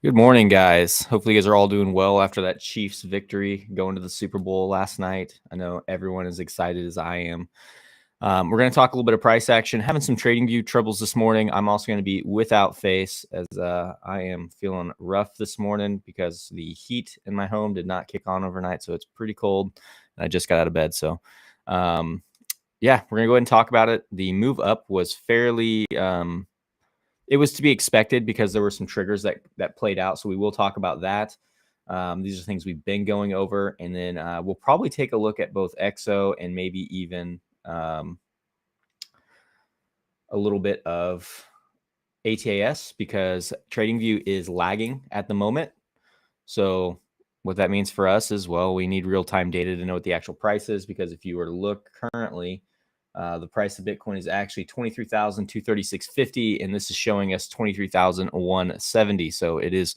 Good morning, guys. Hopefully, you guys are all doing well after that Chiefs victory going to the Super Bowl last night. I know everyone is excited as I am. We're going to talk a little bit of price action, having some trading view troubles this morning. I'm also going to be without face as I am feeling rough this morning because the heat in my home did not kick on overnight. So it's pretty cold. And I just got out of bed. So, yeah, we're going to go ahead and talk about it. The move up was fairly. It was to be expected because there were some triggers that played out. So we will talk about that. These are things we've been going over, and then we'll probably take a look at both EXO and maybe even a little bit of ATAS because TradingView is lagging at the moment. So what that means for us is, well, we need real-time data to know what the actual price is, because if you were to look currently, the price of Bitcoin is actually 23,236.50, and this is showing us 23,170. So it is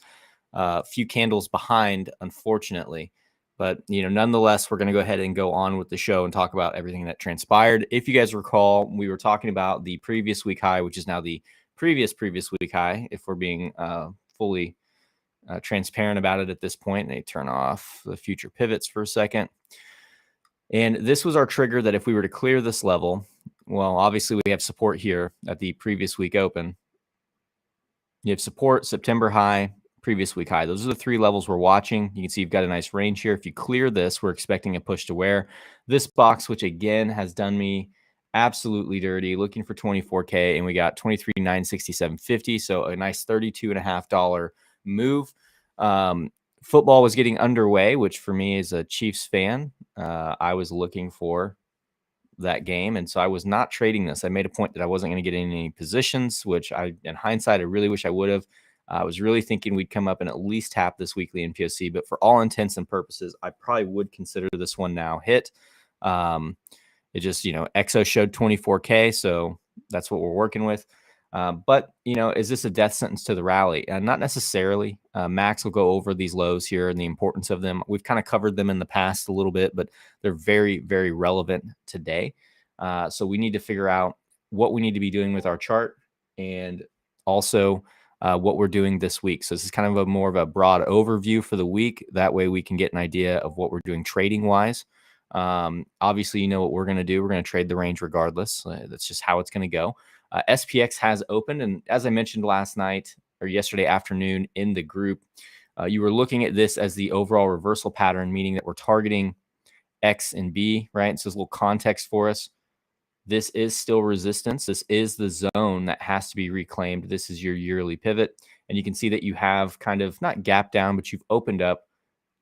a few candles behind, unfortunately. But, nonetheless, we're going to go ahead and go on with the show and talk about everything that transpired. If you guys recall, we were talking about the previous week high, which is now the previous week high, if we're being fully transparent about it at this point. And they turn off the future pivots for a second. And this was our trigger that if we were to clear this level, well, obviously we have support here at the previous week open. You have support, September high, previous week high. Those are the three levels we're watching. You can see you've got a nice range here. If you clear this, we're expecting a push to where this box, which again has done me absolutely dirty, looking for 24K, and we got 23,967.50. So a nice $32.50 move. Football was getting underway, which for me as a Chiefs fan, I was looking for that game. And so I was not trading this. I made a point that I wasn't going to get in any positions, which in hindsight, I really wish I would have. I was really thinking we'd come up and at least tap this weekly in POC, but for all intents and purposes, I probably would consider this one now hit. It just, EXO showed 24K. So that's what we're working with. But, is this a death sentence to the rally? Not necessarily. Max will go over these lows here and the importance of them. We've kind of covered them in the past a little bit, but they're very, very relevant today. So we need to figure out what we need to be doing with our chart and also what we're doing this week. So this is kind of more of a broad overview for the week. That way we can get an idea of what we're doing trading wise. Obviously, you know what we're going to do. We're going to trade the range regardless. That's just how it's going to go. SPX has opened, and as I mentioned last night or yesterday afternoon in the group, you were looking at this as the overall reversal pattern, meaning that we're targeting X and B, right? So it's a little context for us. This is still resistance. This is the zone that has to be reclaimed. This is your yearly pivot, and you can see that you have kind of not gap down, but you've opened up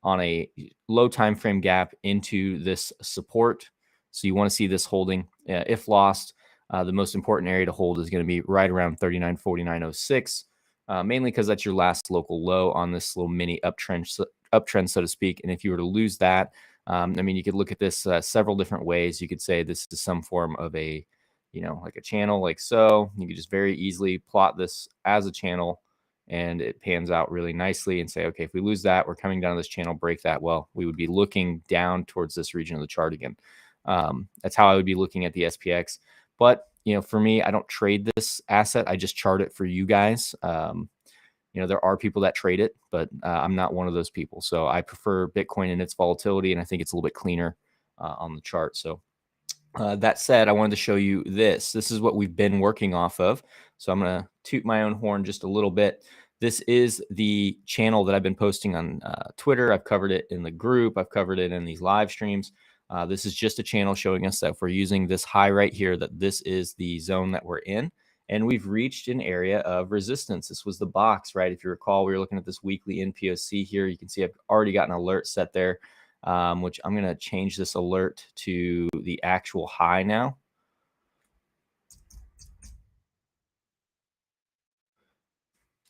on a low time frame gap into this support. So you want to see this holding. If lost, the most important area to hold is going to be right around 39.4906, mainly because that's your last local low on this little mini uptrend, so to speak. And if you were to lose that, you could look at this several different ways. You could say this is some form of a, like a channel like so. You could just very easily plot this as a channel, and it pans out really nicely and say, okay, if we lose that, we're coming down this channel, break that. Well, we would be looking down towards this region of the chart again. That's how I would be looking at the SPX. But, for me, I don't trade this asset. I just chart it for you guys. There are people that trade it, but I'm not one of those people. So I prefer Bitcoin and its volatility, and I think it's a little bit cleaner on the chart. So that said, I wanted to show you this. This is what we've been working off of. So I'm going to toot my own horn just a little bit. This is the channel that I've been posting on Twitter. I've covered it in the group. I've covered it in these live streams. This is just a channel showing us that if we're using this high right here, that this is the zone that we're in. And we've reached an area of resistance. This was the box, right? If you recall, we were looking at this weekly NPOC here. You can see I've already got an alert set there, which I'm going to change this alert to the actual high now.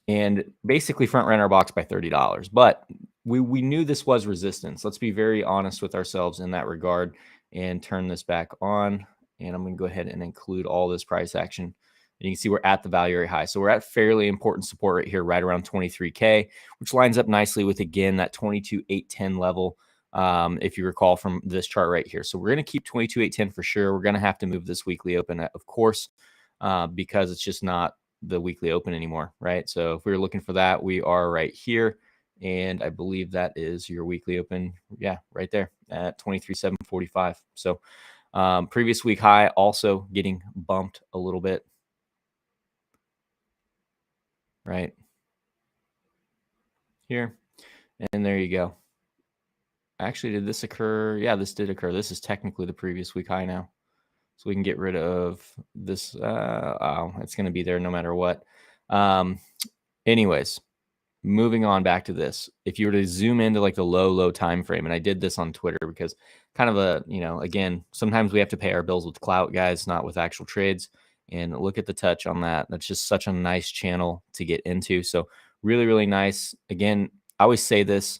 And basically front ran our box by $30. But we knew this was resistance. Let's be very honest with ourselves in that regard and turn this back on. And I'm going to go ahead and include all this price action. And you can see we're at the value area high. So we're at fairly important support right here, right around 23K, which lines up nicely with, again, that 22,810 level, if you recall from this chart right here. So we're going to keep 22,810 for sure. We're going to have to move this weekly open, of course, because it's just not the weekly open anymore, right? So if we were looking for that, we are right here. And I believe that is your weekly open. Yeah, right there at 23,745. So previous week high also getting bumped a little bit, right here. And there you go. Actually, did this occur? Yeah, this did occur. This is technically the previous week high now. So we can get rid of this. Oh, it's going to be there no matter what. Anyways, moving on back to this. If you were to zoom into like the low time frame, and I did this on Twitter because kind of a, again, sometimes we have to pay our bills with clout, guys, not with actual trades. And look at the touch on that. That's just such a nice channel to get into. So really, really nice. Again, I always say this.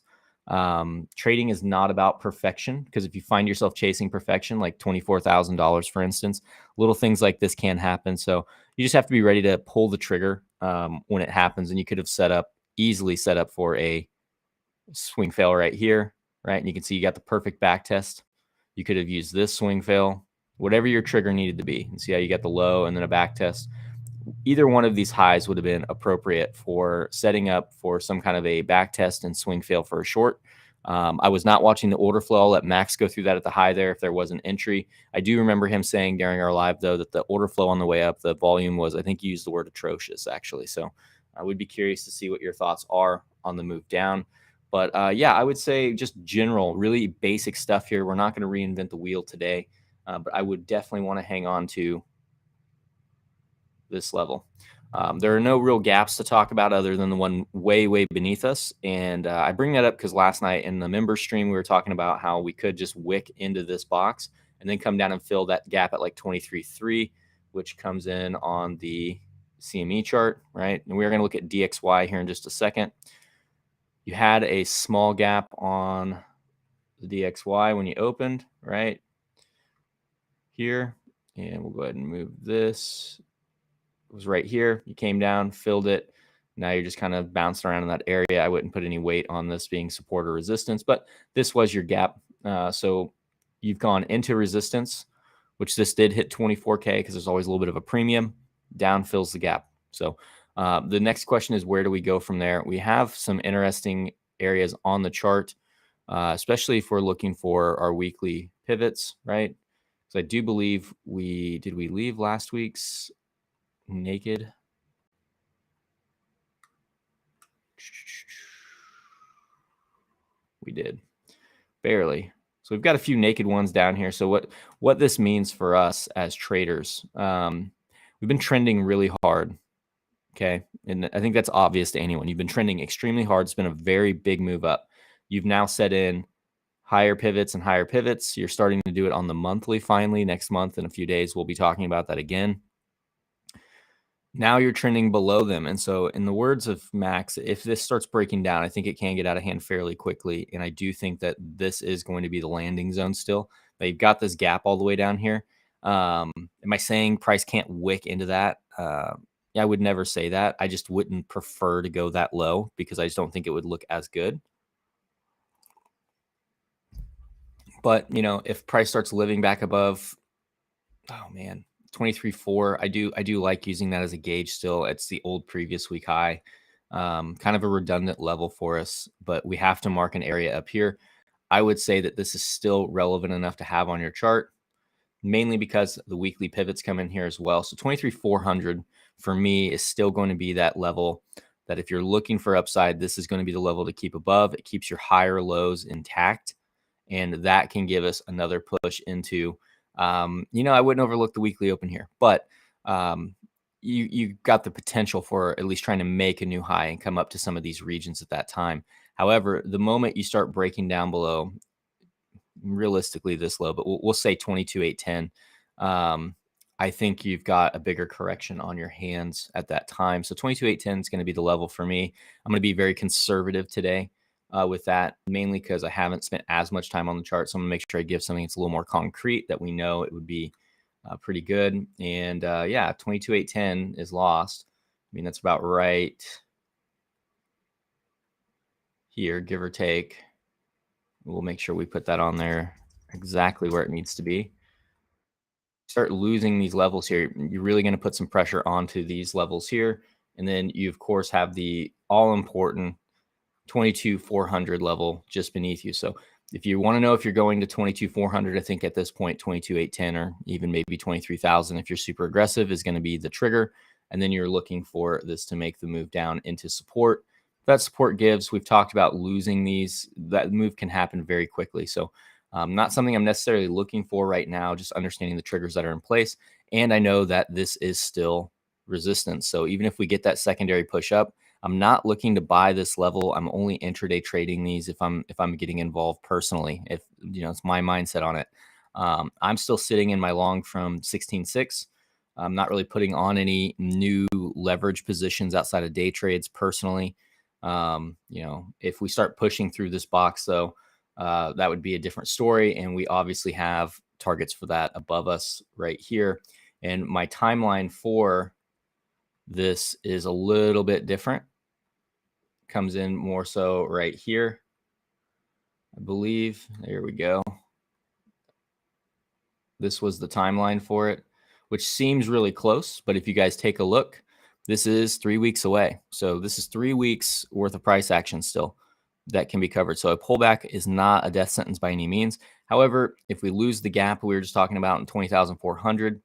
Trading is not about perfection, because if you find yourself chasing perfection, like $24,000, for instance, little things like this can happen. So you just have to be ready to pull the trigger when it happens. And you could have easily set up for a swing fail right here, right? And you can see you got the perfect back test. You could have used this swing fail, whatever your trigger needed to be. And see how you got the low and then a back test. Either one of these highs would have been appropriate for setting up for some kind of a back test and swing fail for a short. I was not watching the order flow. I'll let Max go through that at the high there if there was an entry. I do remember him saying during our live, though, that the order flow on the way up, the volume was, I think you used the word atrocious, actually. So I would be curious to see what your thoughts are on the move down. But yeah, I would say just general, really basic stuff here. We're not going to reinvent the wheel today, but I would definitely want to hang on to this level. There are no real gaps to talk about other than the one way beneath us. And I bring that up because last night in the member stream, we were talking about how we could just wick into this box and then come down and fill that gap at like 23.3, which comes in on the CME chart, right? And we're going to look at DXY here in just a second. You had a small gap on the DXY when you opened, right? Here. And we'll go ahead and move this. It was right here. You came down, filled it. Now you're just kind of bouncing around in that area. I wouldn't put any weight on this being support or resistance, but this was your gap. So you've gone into resistance, which this did hit 24K because there's always a little bit of a premium. Down fills the gap. So the next question is, where do we go from there? We have some interesting areas on the chart, especially if we're looking for our weekly pivots, right? So I do believe did we leave last week's naked? We did, barely. So we've got a few naked ones down here. So what this means for us as traders, we've been trending really hard. Okay. And I think that's obvious to anyone. You've been trending extremely hard. It's been a very big move up. You've now set in higher pivots and higher pivots. You're starting to do it on the monthly finally. Next month, in a few days, we'll be talking about that again. Now you're trending below them. And so, in the words of Max, if this starts breaking down, I think it can get out of hand fairly quickly. And I do think that this is going to be the landing zone still. But you've got this gap all the way down here. Am I saying price can't wick into that? Yeah, I would never say that. I just wouldn't prefer to go that low because I just don't think it would look as good. But, if price starts living back above, oh man, 23.4. I do like using that as a gauge still. It's the old previous week high. Kind of a redundant level for us, but we have to mark an area up here. I would say that this is still relevant enough to have on your chart, mainly because the weekly pivots come in here as well. So 23,400 for me is still going to be that level that if you're looking for upside, this is going to be the level to keep above. It keeps your higher lows intact, and that can give us another push into I wouldn't overlook the weekly open here, but you got the potential for at least trying to make a new high and come up to some of these regions at that time. However, the moment you start breaking down below, realistically this low, but we'll say 22,810, I think you've got a bigger correction on your hands at that time. So 22,810 is going to be the level for me. I'm going to be very conservative today with that, mainly because I haven't spent as much time on the chart. So I'm gonna make sure I give something that's a little more concrete that we know it would be pretty good. And yeah, 22,810 is lost. I mean, that's about right here, give or take. We'll make sure we put that on there exactly where it needs to be. start losing these levels here, you're really going to put some pressure onto these levels here. And then you, of course, have the all important 22,400 level just beneath you. So if you want to know if you're going to 22,400, I think at this point, 22,810 or even maybe 23,000, if you're super aggressive, is going to be the trigger. And then you're looking for this to make the move down into support. If that support gives, we've talked about losing these, that move can happen very quickly. So not something I'm necessarily looking for right now, just understanding the triggers that are in place. And I know that this is still resistance. So even if we get that secondary push up, I'm not looking to buy this level. I'm only intraday trading these if I'm getting involved personally. If it's my mindset on it. I'm still sitting in my long from 16.6. I'm not really putting on any new leverage positions outside of day trades personally. If we start pushing through this box though, that would be a different story. And we obviously have targets for that above us right here. And my timeline for this is a little bit different. Comes in more so right here, I believe. There we go. This was the timeline for it, which seems really close. But if you guys take a look, this is 3 weeks away. So this is 3 weeks worth of price action still that can be covered. So a pullback is not a death sentence by any means. However, if we lose the gap we were just talking about in 20,400,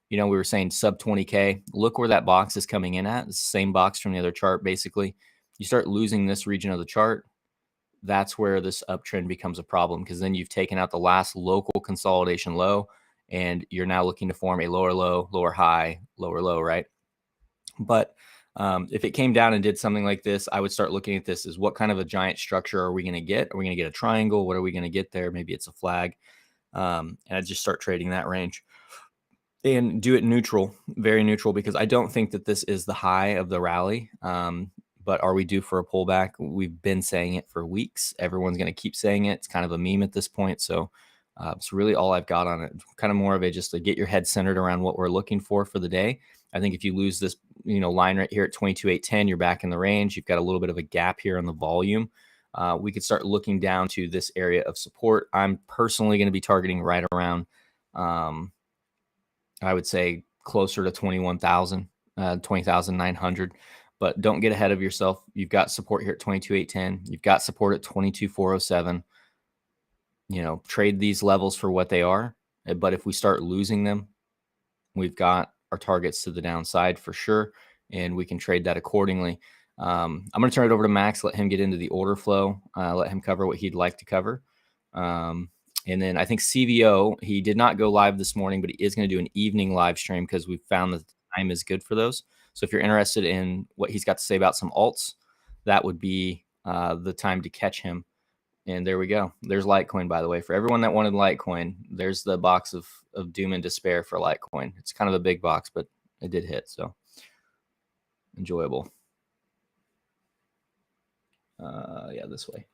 we were saying sub 20K. Look where that box is coming in at. It's the same box from the other chart, basically. You start losing this region of the chart, that's where this uptrend becomes a problem, because then you've taken out the last local consolidation low and you're now looking to form a lower low, lower high, lower low, right? But if it came down and did something like this, I would start looking at this as what kind of a giant structure are we going to get? Are we going to get a triangle? What are we going to get there? Maybe it's a flag. And I'd just start trading that range and do it neutral, very neutral, because I don't think that this is the high of the rally. But are we due for a pullback? We've been saying it for weeks. Everyone's going to keep saying it. It's kind of a meme at this point. So it's really all I've got on it. Kind of more of a just to get your head centered around what we're looking for the day. I think if you lose this, line right here at 22,810, you're back in the range. You've got a little bit of a gap here on the volume. We could start looking down to this area of support. I'm personally going to be targeting right around, I would say closer to 21,000, 20,900. But don't get ahead of yourself. You've got support here at 22,810. You've got support at 22,407. Trade these levels for what they are. But if we start losing them, we've got our targets to the downside for sure, and we can trade that accordingly. I'm going to turn it over to Max, let him get into the order flow, let him cover what he'd like to cover. And then I think CVO, he did not go live this morning, but he is going to do an evening live stream because we found that the time is good for those. So if you're interested in what he's got to say about some alts, that would be the time to catch him. And there we go. There's Litecoin, by the way. For everyone that wanted Litecoin, there's the box of doom and despair for Litecoin. It's kind of a big box, but it did hit. So enjoyable. Yeah, this way.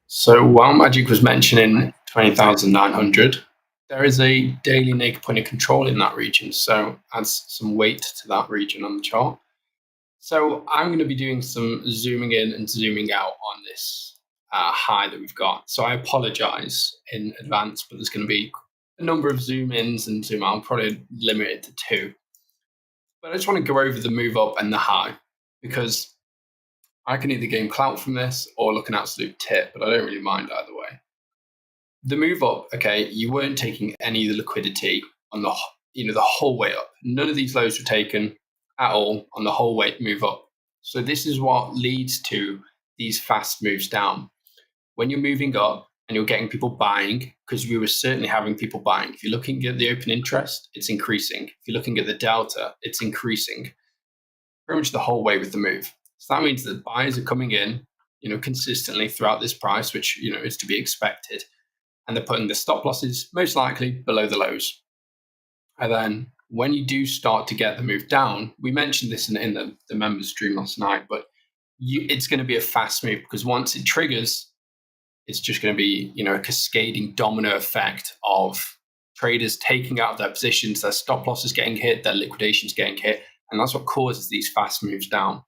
So while Magic was mentioning 20,900, there is a daily naked point of control in that region. So adds some weight to that region on the chart. So I'm going to be doing some zooming in and zooming out on this high that we've got. So I apologize in advance, but there's going to be a number of zoom ins and zoom out. I'll probably limit it to 2. But I just want to go over the move up and the high, because I can either gain clout from this or look an absolute tip, but I don't really mind either way. The move up, okay, you weren't taking any of the liquidity on the whole way up. None of these lows were taken at all on the whole way move up. So this is what leads to these fast moves down. When you're moving up and you're getting people buying, because we were certainly having people buying. If you're looking at the open interest, it's increasing. If you're looking at the delta, it's increasing pretty much the whole way with the move. So that means that buyers are coming in, consistently throughout this price, which, is to be expected. And they're putting the stop losses most likely below the lows. And then when you do start to get the move down, we mentioned this in the members stream last night, but it's going to be a fast move, because once it triggers, it's just going to be, a cascading domino effect of traders taking out their positions, their stop losses getting hit, their liquidations getting hit. And that's what causes these fast moves down.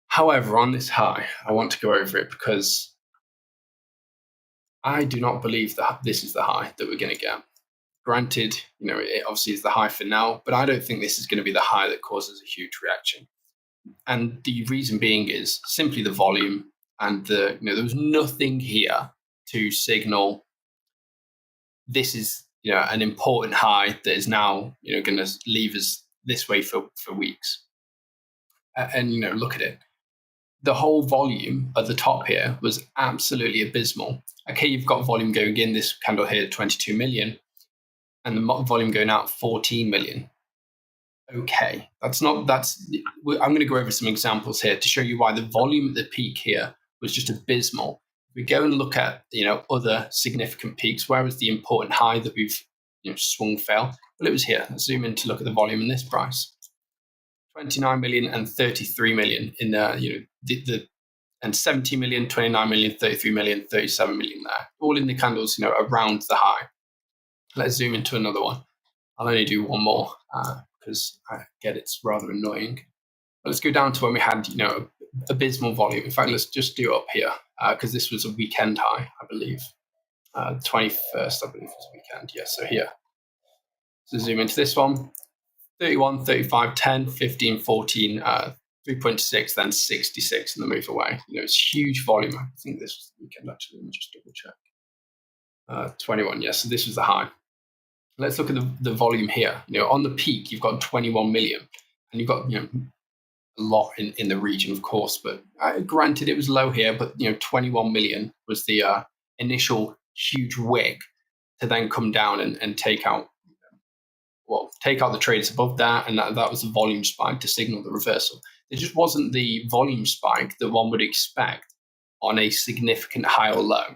However, on this high, I want to go over it because I do not believe that this is the high that we're going to get. Granted, it obviously is the high for now, but I don't think this is going to be the high that causes a huge reaction. And the reason being is simply the volume, and there was nothing here to signal this is an important high that is now going to leave us this way for weeks. And look at it. The whole volume at the top here was absolutely abysmal. Okay, you've got volume going in this candle here, 22 million, and the volume going out 14 million. Okay, I'm going to go over some examples here to show you why the volume at the peak here was just abysmal. We go and look at other significant peaks. Where was the important high that we've swung fail? Well, it was here. Let's zoom in to look at the volume in this price. 29 million and 33 million in and 70 million, 29 million, 33 million, 37 million there, all in the candles around the high. Let's zoom into another one. I'll only do one more because I get it's rather annoying. But let's go down to when we had abysmal volume. In fact, let's just do up here because this was a weekend high, I believe. 21st, I believe, was a weekend. Yeah, so here. So zoom into this one. 31, 35, 10, 15, 14, 3.6, then 66 in the move away. It's huge volume. I think this was the weekend, actually. Let me just double check. 21, yes. So this was the high. Let's look at the volume here. On the peak, you've got 21 million. And you've got, a lot in the region, of course. But granted, it was low here. But, 21 million was the initial huge wick to then come down and take out the traders above that, and that was the volume spike to signal the reversal. There just wasn't the volume spike that one would expect on a significant high or low.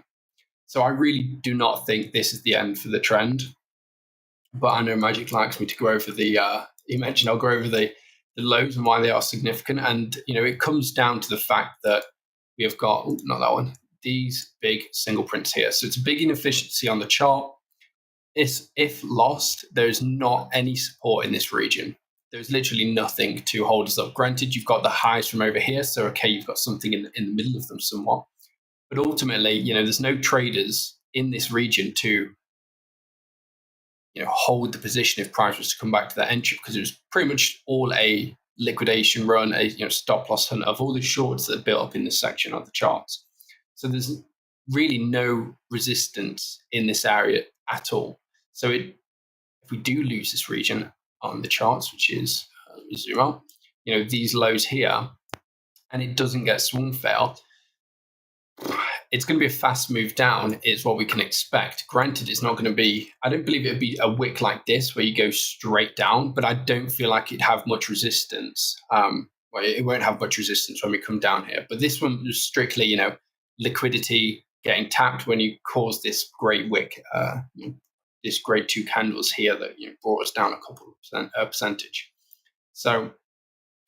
So I really do not think this is the end for the trend. But I know Magic likes me to go over he mentioned I'll go over the lows and why they are significant. And, it comes down to the fact that we have got, not that one, these big single prints here. So it's a big inefficiency on the chart. If lost, there's not any support in this region. There's literally nothing to hold us up. Granted, you've got the highs from over here, so okay, you've got something in the middle of them somewhat. But ultimately, there's no traders in this region to hold the position if price was to come back to that entry, because it was pretty much all a liquidation run, a stop loss hunt of all the shorts that are built up in this section of the charts. So there's really no resistance in this area at all. So if we do lose this region on the charts, which is, let me zoom out, these lows here, and it doesn't get swung fail, it's going to be a fast move down is what we can expect. Granted, it's not going to be, I don't believe it would be a wick like this where you go straight down, but I don't feel like it'd have much resistance. It won't have much resistance when we come down here. But this one was strictly, liquidity getting tapped when you cause this great wick, this great two candles here that brought us down a couple of percentage. So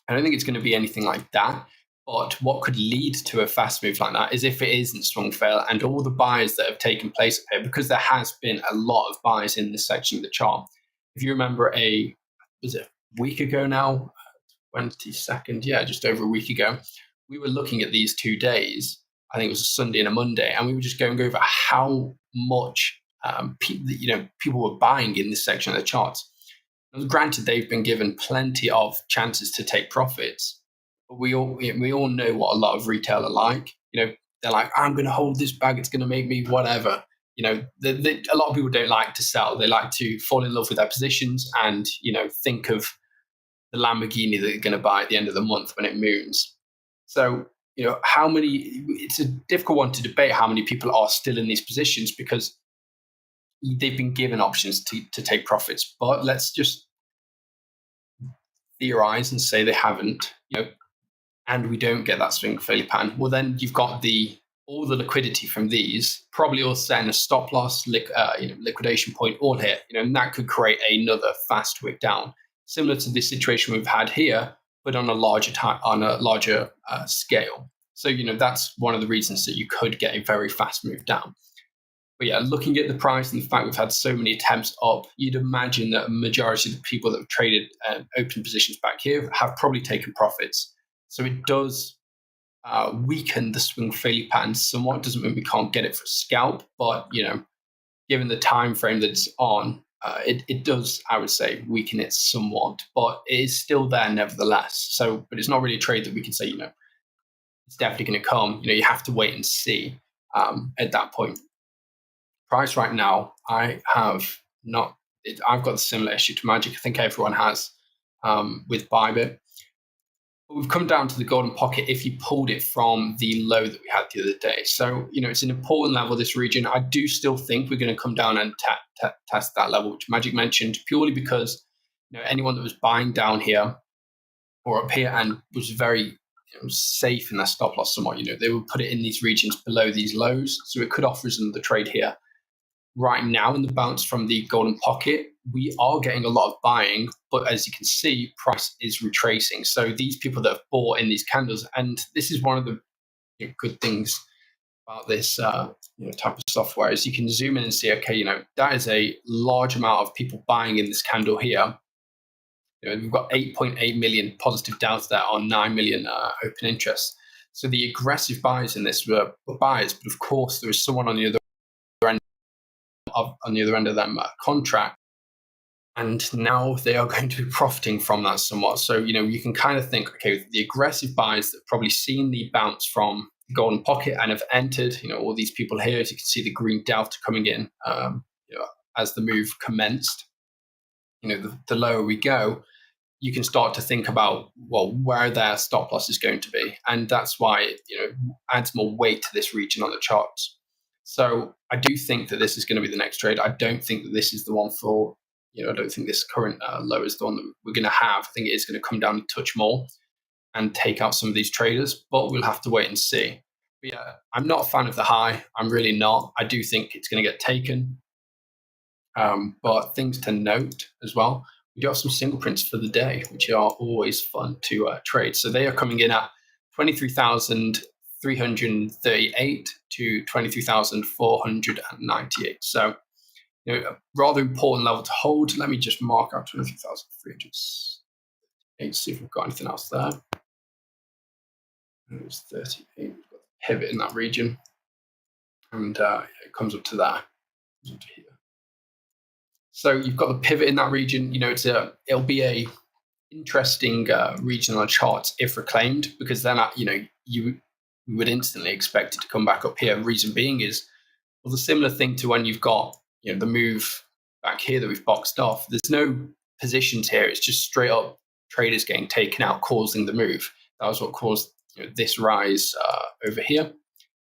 I don't think it's going to be anything like that. But what could lead to a fast move like that is if it isn't swung fail and all the buys that have taken place up here, because there has been a lot of buys in this section of the chart. If you remember was it a week ago now? 22nd, yeah, just over a week ago, we were looking at these 2 days. I think it was a Sunday and a Monday, and we were just going over how much people were buying in this section of the charts. And granted, they've been given plenty of chances to take profits, but we all know what a lot of retail are like. They're like, I'm going to hold this bag; it's going to make me whatever. A lot of people don't like to sell; they like to fall in love with their positions and think of the Lamborghini that they're going to buy at the end of the month when it moons. So how many? It's a difficult one to debate how many people are still in these positions because they've been given options to take profits. But let's just theorize and say they haven't, and we don't get that swing failure pattern. Well, then you've got all the liquidity from these probably all setting a stop loss, liquidation point all here, and that could create another fast wick down, similar to the situation we've had here, but on a larger scale. So that's one of the reasons that you could get a very fast move down. But yeah, looking at the price and the fact we've had so many attempts up, you'd imagine that a majority of the people that have traded open positions back here have probably taken profits. So it does weaken the swing failure pattern somewhat. Doesn't mean we can't get it for a scalp, but given the time frame that it's on, it does, I would say, weaken it somewhat, but it is still there nevertheless. So, but it's not really a trade that we can say, it's definitely going to come. You have to wait and see at that point. Price right now, I have not. I've got a similar issue to Magic. I think everyone has with Bybit. But we've come down to the golden pocket if you pulled it from the low that we had the other day. So, it's an important level, this region. I do still think we're going to come down and test that level, which Magic mentioned, purely because anyone that was buying down here or up here and was very safe in their stop loss somewhat, they would put it in these regions below these lows. So it could offer us another trade here. Right now, in the bounce from the golden pocket, we are getting a lot of buying, but as you can see, price is retracing. So these people that have bought in these candles, and this is one of the good things about this type of software, is you can zoom in and see, okay, that is a large amount of people buying in this candle here. We've got 8.8 million positive DAOs there on 9 million open interest. So the aggressive buyers in this were buyers, but of course there is someone on the other end of that contract, and now they are going to be profiting from that somewhat. So you can kind of think, okay, the aggressive buyers that have probably seen the bounce from the golden pocket and have entered, all these people here, as you can see the green delta coming in as the move commenced. The lower we go, you can start to think about, well, where their stop loss is going to be, and that's why it adds more weight to this region on the charts. So I do think that this is going to be the next trade. I don't think that this is the one for, I don't think this current low is the one that we're going to have. I think it is going to come down a touch more and take out some of these traders, but we'll have to wait and see. But yeah, I'm not a fan of the high. I'm really not. I do think it's going to get taken. But things to note as well, we do have some single prints for the day, which are always fun to trade. So they are coming in at 23,338 to 23,498. So, a rather important level to hold. Let me just mark out 23,308, see if we've got anything else there. It was 38. We've got the pivot in that region, and it comes up to that. Comes up to here. So you've got the pivot in that region. It'll be a interesting region on the charts if reclaimed, because then you would instantly expect it to come back up here. Reason being is, well, the similar thing to when you've got the move back here that we've boxed off. There's no positions here. It's just straight up traders getting taken out, causing the move. That was what caused this rise over here.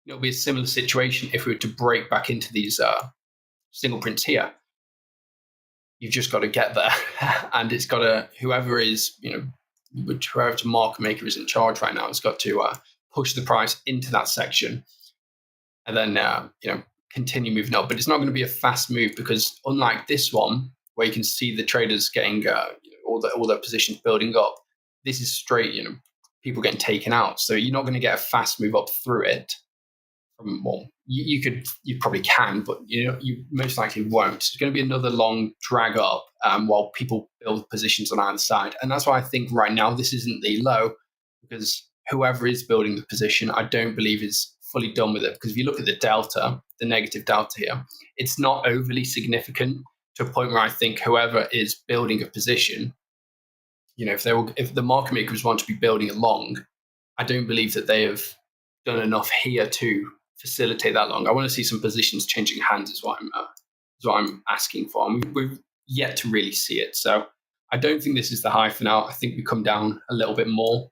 It'll be a similar situation if we were to break back into these single prints here. You've just got to get there, and it's got to, whoever the market maker is in charge right now, has got to push the price into that section, and then continue moving up. But it's not going to be a fast move, because unlike this one, where you can see the traders getting all their positions building up, this is straight people getting taken out. So you're not going to get a fast move up through it. You probably can, but you most likely won't. It's going to be another long drag up while people build positions on either side, and that's why I think right now this isn't the low, because whoever is building the position, I don't believe is fully done with it. Because if you look at the delta, the negative delta here, it's not overly significant to a point where I think whoever is building a position, if the market makers want to be building along, I don't believe that they have done enough here to facilitate that long. I want to see some positions changing hands is what I'm asking for, and we've yet to really see it. So I don't think this is the high for now. I think we come down a little bit more,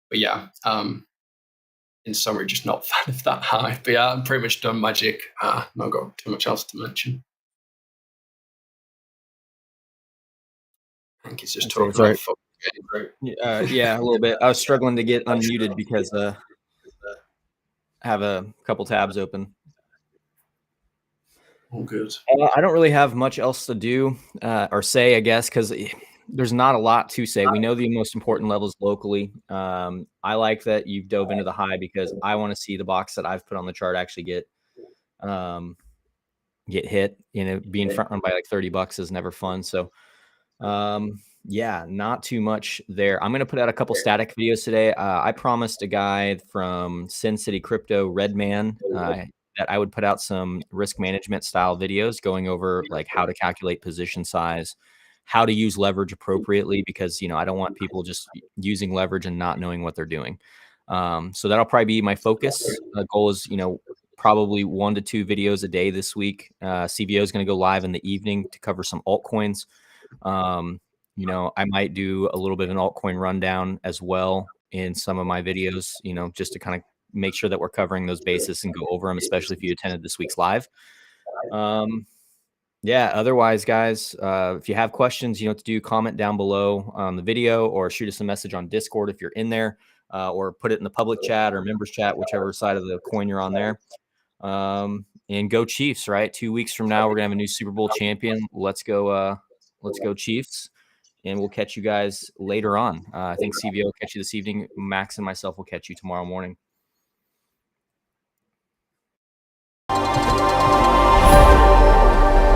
but yeah, in summary, just not a fan of that high. But yeah, I'm pretty much done Magic. Not got too much else to mention. I think it's just talking about yeah, a little bit. I was struggling to get unmuted because I have a couple tabs open. All good. I don't really have much else to do or say, I guess, because there's not a lot to say. We know the most important levels locally. I like that you've dove into the high, because I want to see the box that I've put on the chart actually get hit. Being front run by like $30 is never fun. So yeah, not too much there. I'm going to put out a couple static videos today. I promised a guy from Sin City Crypto, Redman, that that I would put out some risk management style videos going over like how to calculate position size, how to use leverage appropriately, because, I don't want people just using leverage and not knowing what they're doing. So that'll probably be my focus. The goal is, probably 1 to 2 videos a day this week. CVO is going to go live in the evening to cover some altcoins. I might do a little bit of an altcoin rundown as well in some of my videos, just to kind of make sure that we're covering those bases and go over them, especially if you attended this week's live. Yeah, otherwise, guys, if you have questions, you know what to do. Comment down below on the video or shoot us a message on Discord if you're in there, or put it in the public chat or members chat, whichever side of the coin you're on there. And go Chiefs, right? 2 weeks from now, we're gonna have a new Super Bowl champion. Let's go Chiefs. And we'll catch you guys later on. I think CVO will catch you this evening. Max and myself will catch you tomorrow morning.